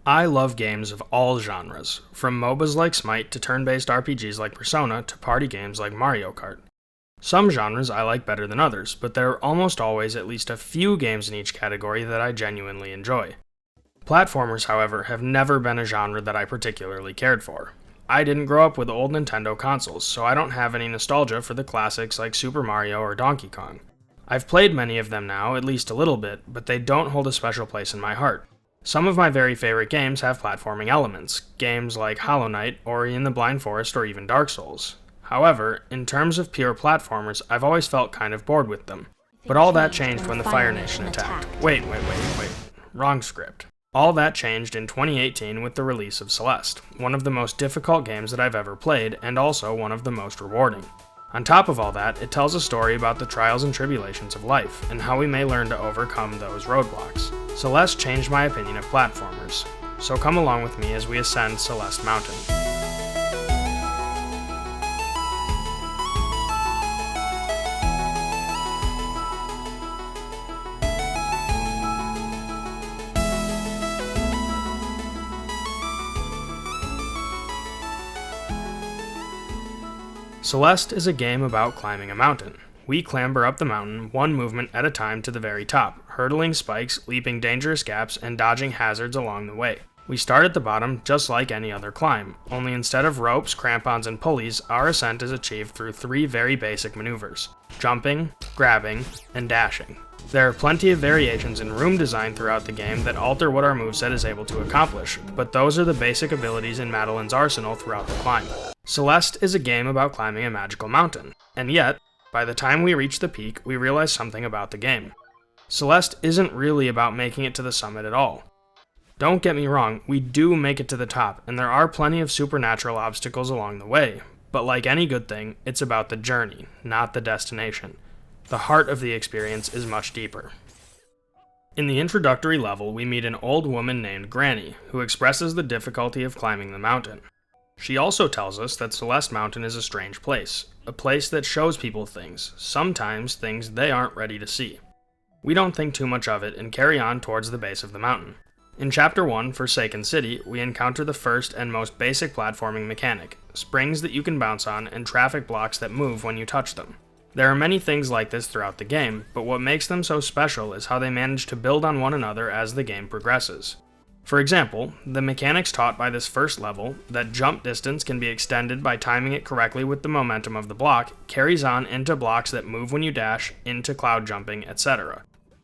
I love games of all genres, from MOBAs like Smite to turn-based RPGs like Persona to party games like Mario Kart. Some genres I like better than others, but there are almost always at least a few games in each category that I genuinely enjoy. Platformers, however, have never been a genre that I particularly cared for. I didn't grow up with old Nintendo consoles, so I don't have any nostalgia for the classics like Super Mario or Donkey Kong. I've played many of them now, at least a little bit, but they don't hold a special place in my heart. Some of my very favorite games have platforming elements, games like Hollow Knight, Ori and the Blind Forest, or even Dark Souls. However, in terms of pure platformers, I've always felt kind of bored with them. But all that changed when the Fire Nation attacked. Wait. Wrong script. All that changed in 2018 with the release of Celeste, one of the most difficult games that I've ever played, and also one of the most rewarding. On top of all that, it tells a story about the trials and tribulations of life, and how we may learn to overcome those roadblocks. Celeste changed my opinion of platformers, so come along with me as we ascend Celeste Mountain. Celeste is a game about climbing a mountain. We clamber up the mountain, one movement at a time to the very top, hurdling spikes, leaping dangerous gaps, and dodging hazards along the way. We start at the bottom just like any other climb, only instead of ropes, crampons, and pulleys, our ascent is achieved through three very basic maneuvers: jumping, grabbing, and dashing. There are plenty of variations in room design throughout the game that alter what our moveset is able to accomplish, but those are the basic abilities in Madeline's arsenal throughout the climb. Celeste is a game about climbing a magical mountain, and yet, by the time we reach the peak, we realize something about the game. Celeste isn't really about making it to the summit at all. Don't get me wrong, we do make it to the top, and there are plenty of supernatural obstacles along the way, but like any good thing, it's about the journey, not the destination. The heart of the experience is much deeper. In the introductory level, we meet an old woman named Granny, who expresses the difficulty of climbing the mountain. She also tells us that Celeste Mountain is a strange place, a place that shows people things, sometimes things they aren't ready to see. We don't think too much of it and carry on towards the base of the mountain. In Chapter 1, Forsaken City, we encounter the first and most basic platforming mechanic, springs that you can bounce on and traffic blocks that move when you touch them. There are many things like this throughout the game, but what makes them so special is how they manage to build on one another as the game progresses. For example, the mechanics taught by this first level, that jump distance can be extended by timing it correctly with the momentum of the block, carries on into blocks that move when you dash, into cloud jumping, etc.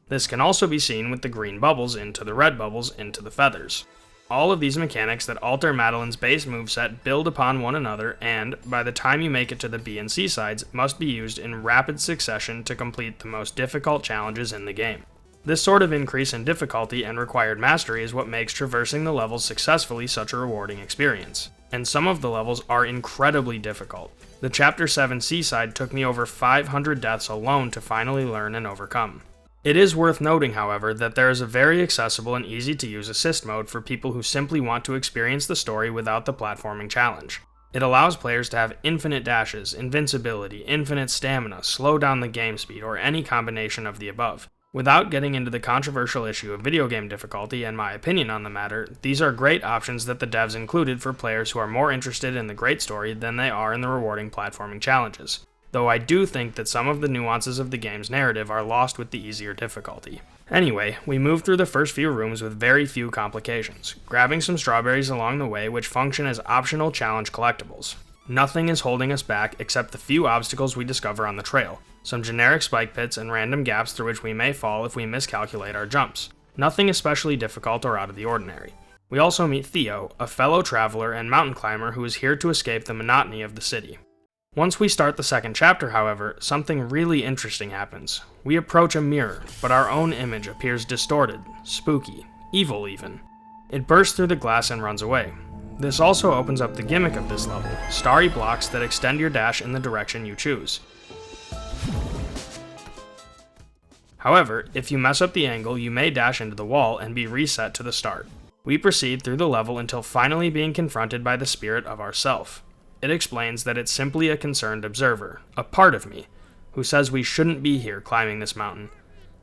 This can also be seen with the green bubbles into the red bubbles into the feathers. All of these mechanics that alter Madeline's base moveset build upon one another and, by the time you make it to the B and C sides, must be used in rapid succession to complete the most difficult challenges in the game. This sort of increase in difficulty and required mastery is what makes traversing the levels successfully such a rewarding experience. And some of the levels are incredibly difficult. The Chapter 7 Seaside took me over 500 deaths alone to finally learn and overcome. It is worth noting, however, that there is a very accessible and easy to use assist mode for people who simply want to experience the story without the platforming challenge. It allows players to have infinite dashes, invincibility, infinite stamina, slow down the game speed, or any combination of the above. Without getting into the controversial issue of video game difficulty and my opinion on the matter, these are great options that the devs included for players who are more interested in the great story than they are in the rewarding platforming challenges, though I do think that some of the nuances of the game's narrative are lost with the easier difficulty. Anyway, we move through the first few rooms with very few complications, grabbing some strawberries along the way which function as optional challenge collectibles. Nothing is holding us back except the few obstacles we discover on the trail, some generic spike pits and random gaps through which we may fall if we miscalculate our jumps. Nothing especially difficult or out of the ordinary. We also meet Theo, a fellow traveler and mountain climber who is here to escape the monotony of the city. Once we start the second chapter, however, something really interesting happens. We approach a mirror, but our own image appears distorted, spooky, evil even. It bursts through the glass and runs away. This also opens up the gimmick of this level, starry blocks that extend your dash in the direction you choose. However, if you mess up the angle, you may dash into the wall and be reset to the start. We proceed through the level until finally being confronted by the spirit of ourself. It explains that it's simply a concerned observer, a part of me, who says we shouldn't be here climbing this mountain,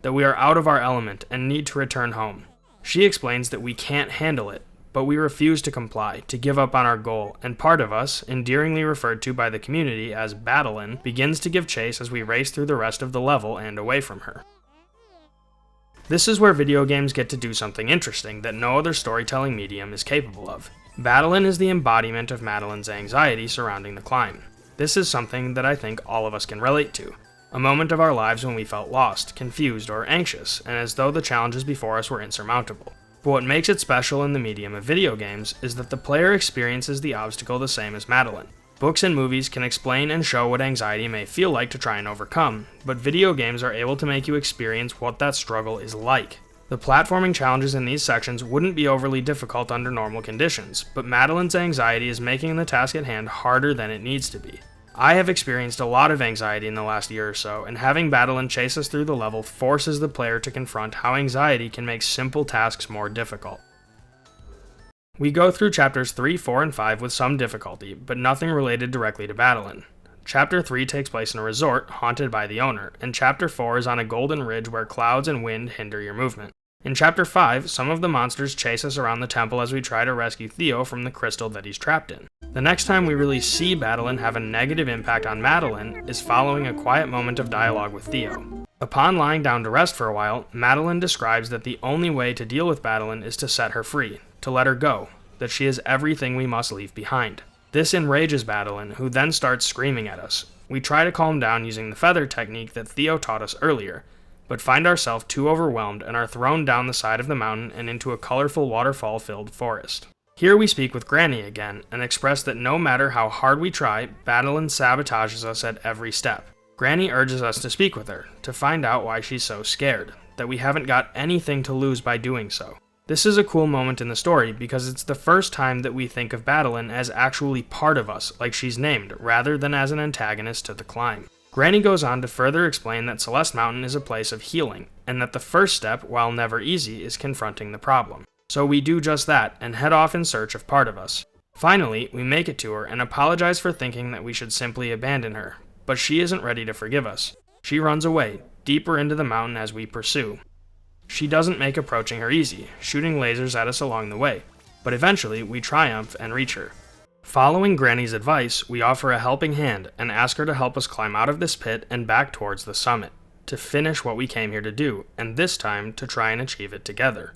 that we are out of our element and need to return home. She explains that we can't handle it, but we refuse to comply, to give up on our goal, and part of us, endearingly referred to by the community as Battlein, begins to give chase as we race through the rest of the level and away from her. This is where video games get to do something interesting that no other storytelling medium is capable of. Battlein is the embodiment of Madeline's anxiety surrounding the climb. This is something that I think all of us can relate to. A moment of our lives when we felt lost, confused, or anxious, and as though the challenges before us were insurmountable. But what makes it special in the medium of video games is that the player experiences the obstacle the same as Madeline. Books and movies can explain and show what anxiety may feel like to try and overcome, but video games are able to make you experience what that struggle is like. The platforming challenges in these sections wouldn't be overly difficult under normal conditions, but Madeline's anxiety is making the task at hand harder than it needs to be. I have experienced a lot of anxiety in the last year or so, and having Battlein chase us through the level forces the player to confront how anxiety can make simple tasks more difficult. We go through chapters 3, 4, and 5 with some difficulty, but nothing related directly to Battlein. Chapter 3 takes place in a resort, haunted by the owner, and Chapter 4 is on a golden ridge where clouds and wind hinder your movement. In Chapter 5, some of the monsters chase us around the temple as we try to rescue Theo from the crystal that he's trapped in. The next time we really see Battlein have a negative impact on Madeline is following a quiet moment of dialogue with Theo. Upon lying down to rest for a while, Madeline describes that the only way to deal with Battlein is to set her free, to let her go, that she is everything we must leave behind. This enrages Battlein, who then starts screaming at us. We try to calm down using the feather technique that Theo taught us earlier, but find ourselves too overwhelmed and are thrown down the side of the mountain and into a colorful waterfall-filled forest. Here we speak with Granny again, and express that no matter how hard we try, Battlein sabotages us at every step. Granny urges us to speak with her, to find out why she's so scared, that we haven't got anything to lose by doing so. This is a cool moment in the story because it's the first time that we think of Battlein as actually part of us, like she's named, rather than as an antagonist to the climb. Granny goes on to further explain that Celeste Mountain is a place of healing, and that the first step, while never easy, is confronting the problem. So we do just that, and head off in search of part of us. Finally, we make it to her and apologize for thinking that we should simply abandon her, but she isn't ready to forgive us. She runs away, deeper into the mountain as we pursue. She doesn't make approaching her easy, shooting lasers at us along the way, but eventually we triumph and reach her. Following Granny's advice, we offer a helping hand and ask her to help us climb out of this pit and back towards the summit, to finish what we came here to do, and this time to try and achieve it together.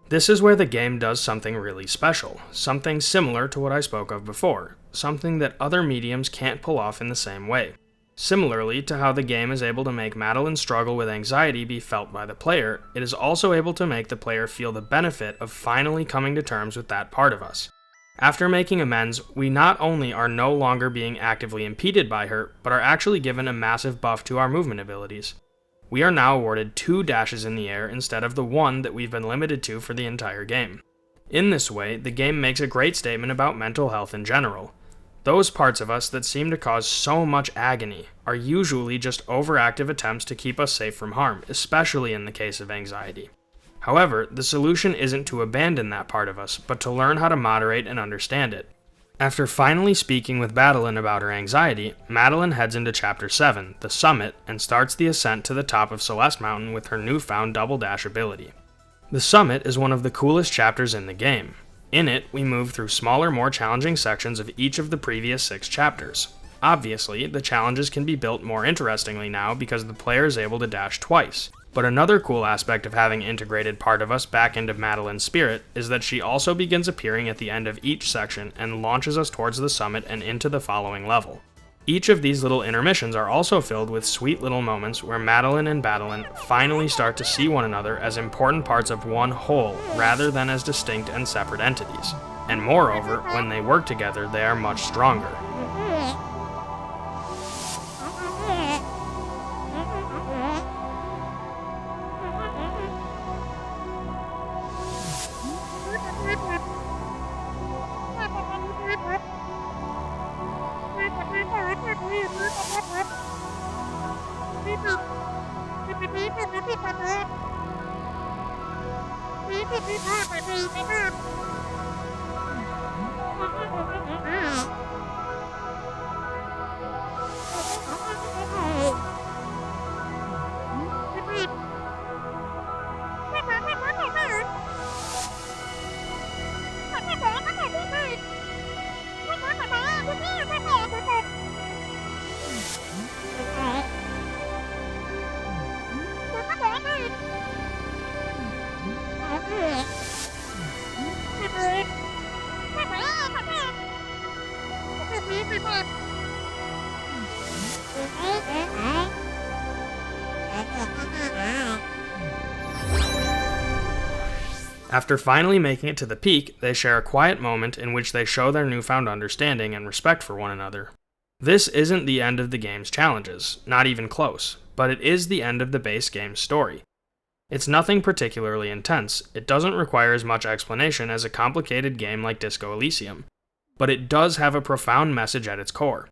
This is where the game does something really special, something similar to what I spoke of before, something that other mediums can't pull off in the same way. Similarly to how the game is able to make Madeline's struggle with anxiety be felt by the player, it is also able to make the player feel the benefit of finally coming to terms with that part of us. After making amends, we not only are no longer being actively impeded by her, but are actually given a massive buff to our movement abilities. We are now awarded 2 dashes in the air instead of the 1 that we've been limited to for the entire game. In this way, the game makes a great statement about mental health in general. Those parts of us that seem to cause so much agony are usually just overactive attempts to keep us safe from harm, especially in the case of anxiety. However, the solution isn't to abandon that part of us, but to learn how to moderate and understand it. After finally speaking with Battlein about her anxiety, Madeline heads into Chapter 7, the Summit, and starts the ascent to the top of Celeste Mountain with her newfound Double Dash ability. The Summit is one of the coolest chapters in the game. In it, we move through smaller, more challenging sections of each of the previous 6 chapters. Obviously, the challenges can be built more interestingly now because the player is able to dash twice. But another cool aspect of having integrated part of us back into Madeline's spirit is that she also begins appearing at the end of each section and launches us towards the summit and into the following level. Each of these little intermissions are also filled with sweet little moments where Madeline and Battlein finally start to see one another as important parts of one whole rather than as distinct and separate entities. And moreover, when they work together, they are much stronger. After finally making it to the peak, they share a quiet moment in which they show their newfound understanding and respect for one another. This isn't the end of the game's challenges, not even close, but it is the end of the base game's story. It's nothing particularly intense, it doesn't require as much explanation as a complicated game like Disco Elysium, but it does have a profound message at its core.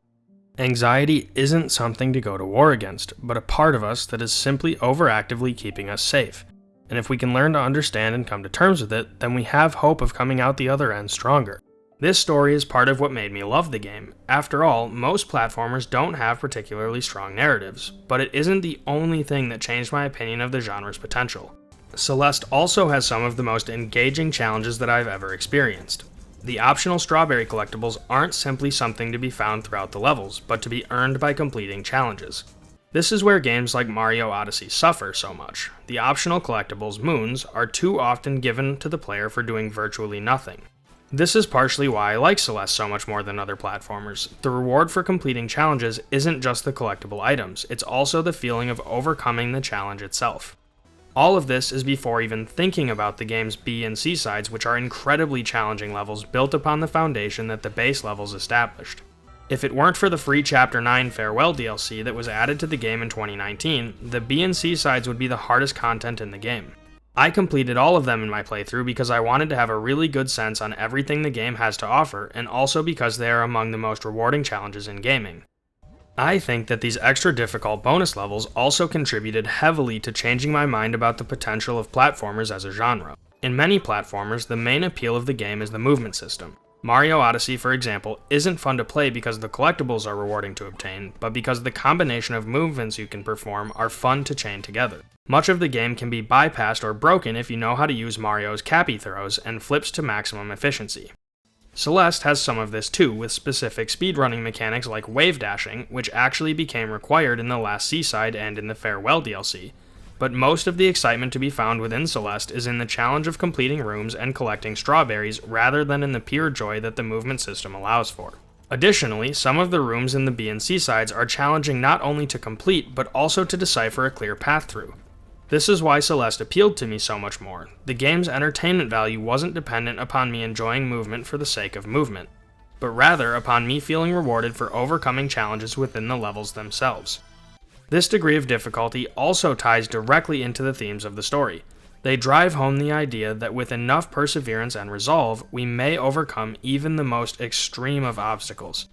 Anxiety isn't something to go to war against, but a part of us that is simply overactively keeping us safe. And if we can learn to understand and come to terms with it, then we have hope of coming out the other end stronger. This story is part of what made me love the game. After all, most platformers don't have particularly strong narratives, but it isn't the only thing that changed my opinion of the genre's potential. Celeste also has some of the most engaging challenges that I've ever experienced. The optional strawberry collectibles aren't simply something to be found throughout the levels, but to be earned by completing challenges. This is where games like Mario Odyssey suffer so much. The optional collectibles, moons, are too often given to the player for doing virtually nothing. This is partially why I like Celeste so much more than other platformers. The reward for completing challenges isn't just the collectible items, it's also the feeling of overcoming the challenge itself. All of this is before even thinking about the game's B and C sides, which are incredibly challenging levels built upon the foundation that the base levels established. If it weren't for the free Chapter 9 Farewell DLC that was added to the game in 2019, the B and C sides would be the hardest content in the game. I completed all of them in my playthrough because I wanted to have a really good sense on everything the game has to offer, and also because they are among the most rewarding challenges in gaming. I think that these extra difficult bonus levels also contributed heavily to changing my mind about the potential of platformers as a genre. In many platformers, the main appeal of the game is the movement system. Mario Odyssey, for example, isn't fun to play because the collectibles are rewarding to obtain, but because the combination of movements you can perform are fun to chain together. Much of the game can be bypassed or broken if you know how to use Mario's cappy throws and flips to maximum efficiency. Celeste has some of this too, with specific speedrunning mechanics like wave dashing, which actually became required in the last Seaside and in the Farewell DLC. But most of the excitement to be found within Celeste is in the challenge of completing rooms and collecting strawberries rather than in the pure joy that the movement system allows for. Additionally, some of the rooms in the B and C sides are challenging not only to complete, but also to decipher a clear path through. This is why Celeste appealed to me so much more. The game's entertainment value wasn't dependent upon me enjoying movement for the sake of movement, but rather upon me feeling rewarded for overcoming challenges within the levels themselves. This degree of difficulty also ties directly into the themes of the story. They drive home the idea that with enough perseverance and resolve, we may overcome even the most extreme of obstacles.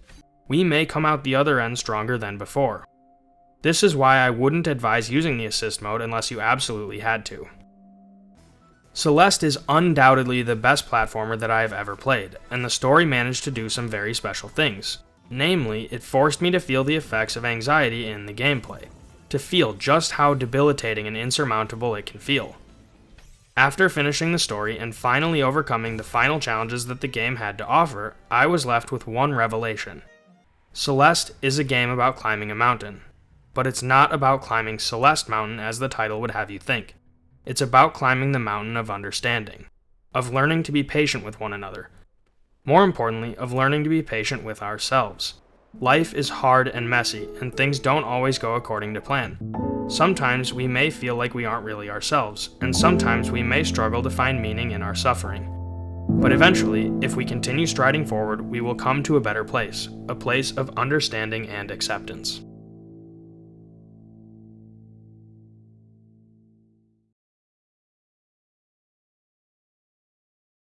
We may come out the other end stronger than before. This is why I wouldn't advise using the assist mode unless you absolutely had to. Celeste is undoubtedly the best platformer that I have ever played, and the story managed to do some very special things. Namely, it forced me to feel the effects of anxiety in the gameplay, to feel just how debilitating and insurmountable it can feel. After finishing the story and finally overcoming the final challenges that the game had to offer, I was left with one revelation. Celeste is a game about climbing a mountain, but it's not about climbing Celeste Mountain as the title would have you think. It's about climbing the mountain of understanding, of learning to be patient with one another. More importantly, of learning to be patient with ourselves. Life is hard and messy, and things don't always go according to plan. Sometimes we may feel like we aren't really ourselves, and sometimes we may struggle to find meaning in our suffering. But eventually, if we continue striding forward, we will come to a better place, a place of understanding and acceptance.